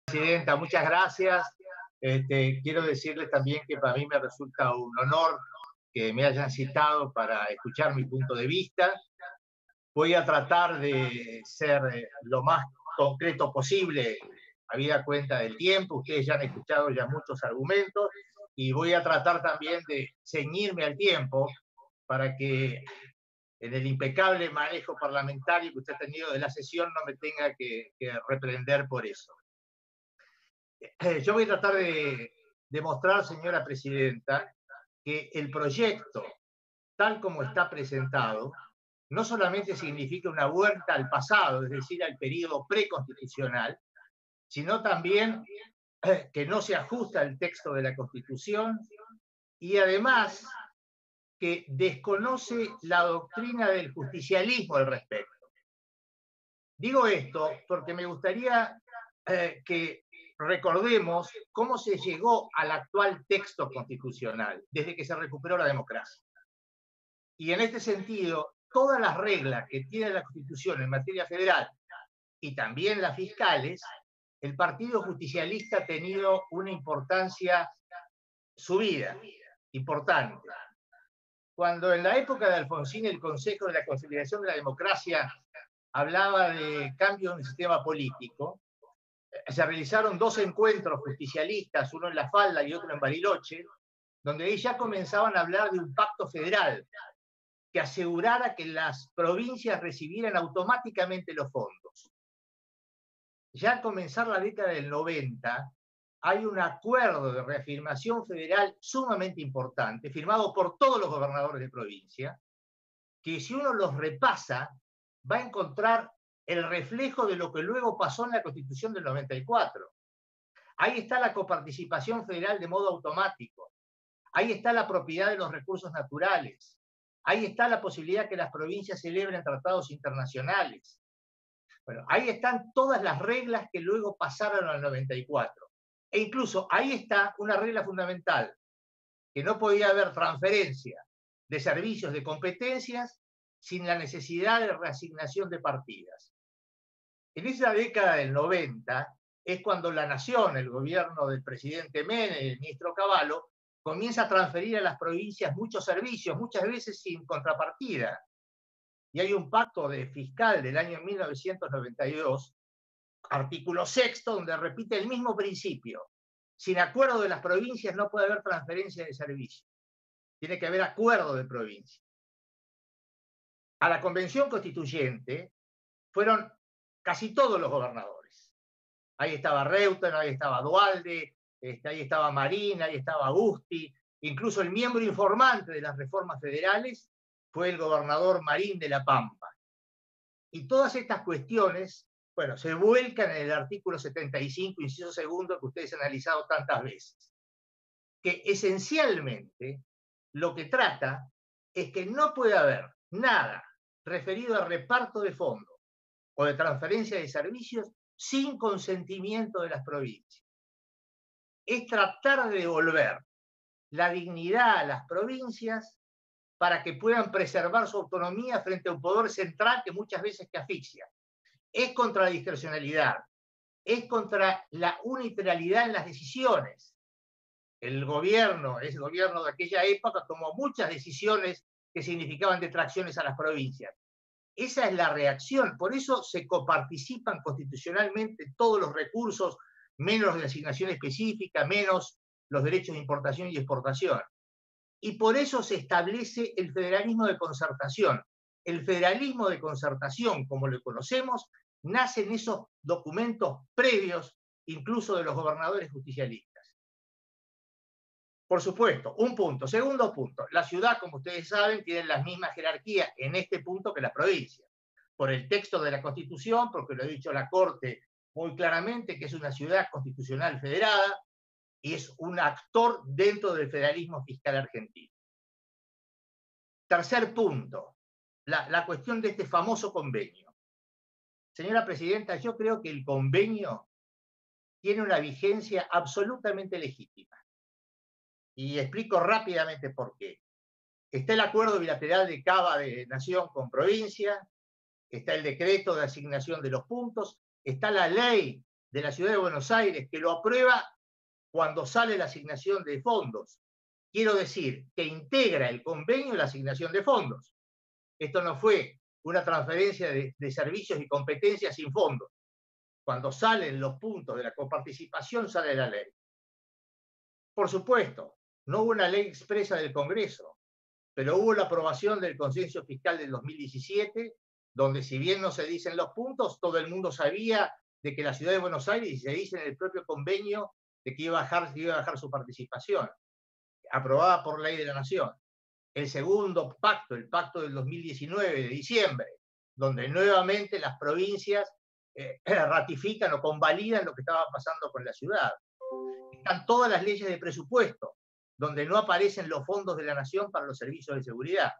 Presidenta, muchas gracias. Quiero decirles también que para mí me resulta un honor que me hayan citado para escuchar mi punto de vista. Voy a tratar de ser lo más concreto posible, habida cuenta del tiempo. Ustedes ya han escuchado ya muchos argumentos y voy a tratar también de ceñirme al tiempo para que en el impecable manejo parlamentario que usted ha tenido de la sesión no me tenga que reprender por eso. Yo voy a tratar de demostrar, señora presidenta, que el proyecto, tal como está presentado, no solamente significa una vuelta al pasado, es decir, al periodo preconstitucional, sino también que no se ajusta al texto de la Constitución y además que desconoce la doctrina del justicialismo al respecto. Digo esto porque me gustaría que recordemos cómo se llegó al actual texto constitucional desde que se recuperó la democracia. Y en este sentido, todas las reglas que tiene la Constitución en materia federal y también las fiscales, el Partido Justicialista ha tenido una importancia subida, importante. Cuando en la época de Alfonsín el Consejo de la Consolidación de la Democracia hablaba de cambio en el sistema político, se realizaron dos encuentros justicialistas, uno en La Falda y otro en Bariloche, donde ahí ya comenzaban a hablar de un pacto federal que asegurara que las provincias recibieran automáticamente los fondos. Ya al comenzar la década del 90, hay un acuerdo de reafirmación federal sumamente importante, firmado por todos los gobernadores de provincia, que si uno los repasa, va a encontrar el reflejo de lo que luego pasó en la Constitución del 94. Ahí está la coparticipación federal de modo automático. Ahí está la propiedad de los recursos naturales. Ahí está la posibilidad que las provincias celebren tratados internacionales. Bueno, ahí están todas las reglas que luego pasaron al 94. E incluso ahí está una regla fundamental, que no podía haber transferencia de servicios, de competencias, sin la necesidad de reasignación de partidas. En esa década del 90 es cuando la Nación, el gobierno del presidente Menem y el ministro Cavallo, comienza a transferir a las provincias muchos servicios, muchas veces sin contrapartida. Y hay un pacto fiscal del año 1992, artículo 6, donde repite el mismo principio. Sin acuerdo de las provincias no puede haber transferencia de servicios. Tiene que haber acuerdo de provincia. A la Convención Constituyente fueron casi todos los gobernadores. Ahí estaba Reutemann, ahí estaba Duhalde, ahí estaba Marín, ahí estaba Agusti, incluso el miembro informante de las reformas federales fue el gobernador Marín de La Pampa. Y todas estas cuestiones, bueno, se vuelcan en el artículo 75, inciso segundo, que ustedes han analizado tantas veces, que esencialmente lo que trata es que no puede haber nada referido al reparto de fondos o de transferencia de servicios sin consentimiento de las provincias. Es tratar de devolver la dignidad a las provincias para que puedan preservar su autonomía frente a un poder central que muchas veces te asfixia. Es contra la discrecionalidad, es contra la unilateralidad en las decisiones. El gobierno de aquella época tomó muchas decisiones que significaban detracciones a las provincias. Esa es la reacción, por eso se coparticipan constitucionalmente todos los recursos, menos de asignación específica, menos los derechos de importación y exportación. Y por eso se establece el federalismo de concertación. El federalismo de concertación, como lo conocemos, nace en esos documentos previos, incluso de los gobernadores justicialistas. Por supuesto, un punto. Segundo punto, la ciudad, como ustedes saben, tiene la misma jerarquía en este punto que la provincia. Por el texto de la Constitución, porque lo ha dicho la Corte muy claramente, que es una ciudad constitucional federada y es un actor dentro del federalismo fiscal argentino. Tercer punto, la cuestión de este famoso convenio. Señora Presidenta, yo creo que el convenio tiene una vigencia absolutamente legítima. Y explico rápidamente por qué. Está el acuerdo bilateral de Cava de Nación con provincia, está el decreto de asignación de los puntos, está la ley de la Ciudad de Buenos Aires que lo aprueba cuando sale la asignación de fondos. Quiero decir, que integra el convenio y la asignación de fondos. Esto no fue una transferencia de servicios y competencias sin fondos. Cuando salen los puntos de la coparticipación, sale la ley. Por supuesto, no hubo una ley expresa del Congreso, pero hubo la aprobación del Consenso Fiscal del 2017, donde si bien no se dicen los puntos, todo el mundo sabía de que la Ciudad de Buenos Aires, y se dice en el propio convenio, de que iba a bajar su participación, aprobada por ley de la Nación. El segundo pacto, el pacto del 2019 de diciembre, donde nuevamente las provincias ratifican o convalidan lo que estaba pasando con la ciudad. Están todas las leyes de presupuesto, donde no aparecen los fondos de la Nación para los servicios de seguridad.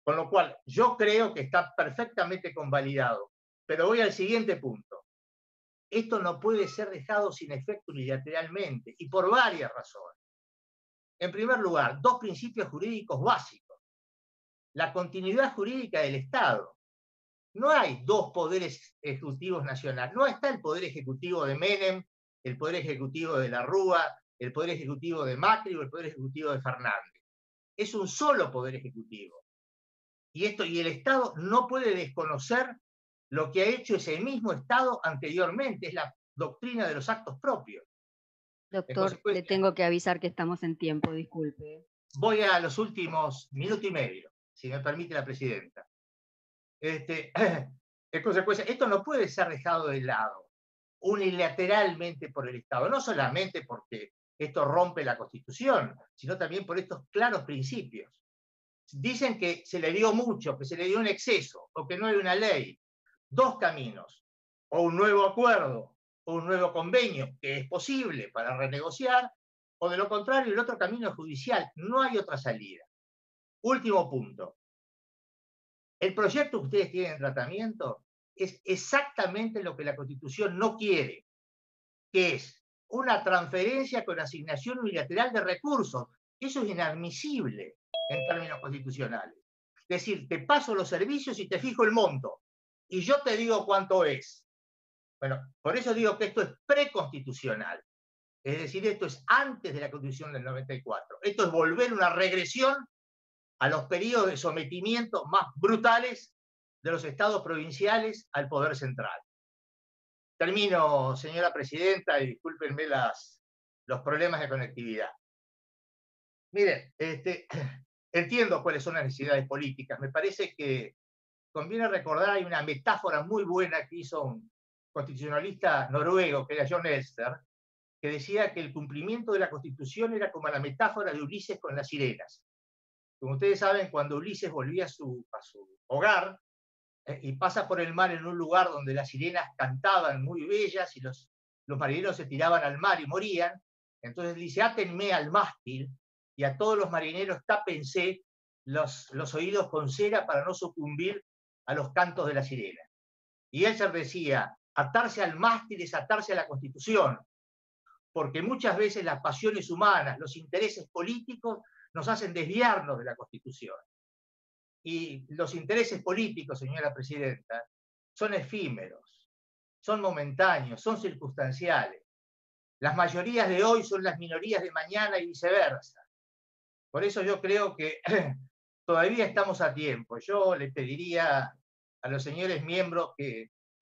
Con lo cual, yo creo que está perfectamente convalidado. Pero voy al siguiente punto. Esto no puede ser dejado sin efecto unilateralmente, y por varias razones. En primer lugar, dos principios jurídicos básicos. La continuidad jurídica del Estado. No hay dos poderes ejecutivos nacionales. No está el poder ejecutivo de Menem, el poder ejecutivo de la Rúa, el poder ejecutivo de Macri o el poder ejecutivo de Fernández. Es un solo poder ejecutivo. Y el Estado no puede desconocer lo que ha hecho ese mismo Estado anteriormente. Es la doctrina de los actos propios. Doctor, le tengo que avisar que estamos en tiempo, disculpe. Voy a los últimos minuto y medio, si me permite la presidenta. En consecuencia, esto no puede ser dejado de lado unilateralmente por el Estado, no solamente porque esto rompe la Constitución, sino también por estos claros principios. Dicen que se le dio mucho, que se le dio un exceso, o que no hay una ley. Dos caminos, o un nuevo acuerdo, o un nuevo convenio, que es posible para renegociar, o de lo contrario, el otro camino es judicial. No hay otra salida. Último punto. El proyecto que ustedes tienen en tratamiento es exactamente lo que la Constitución no quiere, que es una transferencia con asignación unilateral de recursos. Eso es inadmisible en términos constitucionales. Es decir, te paso los servicios y te fijo el monto, y yo te digo cuánto es. Bueno, por eso digo que esto es preconstitucional. Es decir, esto es antes de la Constitución del 94. Esto es volver una regresión a los periodos de sometimiento más brutales de los estados provinciales al poder central. Termino, señora presidenta, y discúlpenme los problemas de conectividad. Miren, entiendo cuáles son las necesidades políticas. Me parece que conviene recordar, hay una metáfora muy buena que hizo un constitucionalista noruego, que era John Elster, que decía que el cumplimiento de la Constitución era como la metáfora de Ulises con las sirenas. Como ustedes saben, cuando Ulises volvía a su hogar y pasa por el mar en un lugar donde las sirenas cantaban muy bellas y los marineros se tiraban al mar y morían, entonces dice, átenme al mástil y a todos los marineros tápense los oídos con cera para no sucumbir a los cantos de la sirena. Y él se decía, atarse al mástil es atarse a la Constitución, porque muchas veces las pasiones humanas, los intereses políticos, nos hacen desviarnos de la Constitución. Y los intereses políticos, señora presidenta, son efímeros, son momentáneos, son circunstanciales. Las mayorías de hoy son las minorías de mañana y viceversa. Por eso yo creo que todavía estamos a tiempo. Yo le pediría a los señores miembros que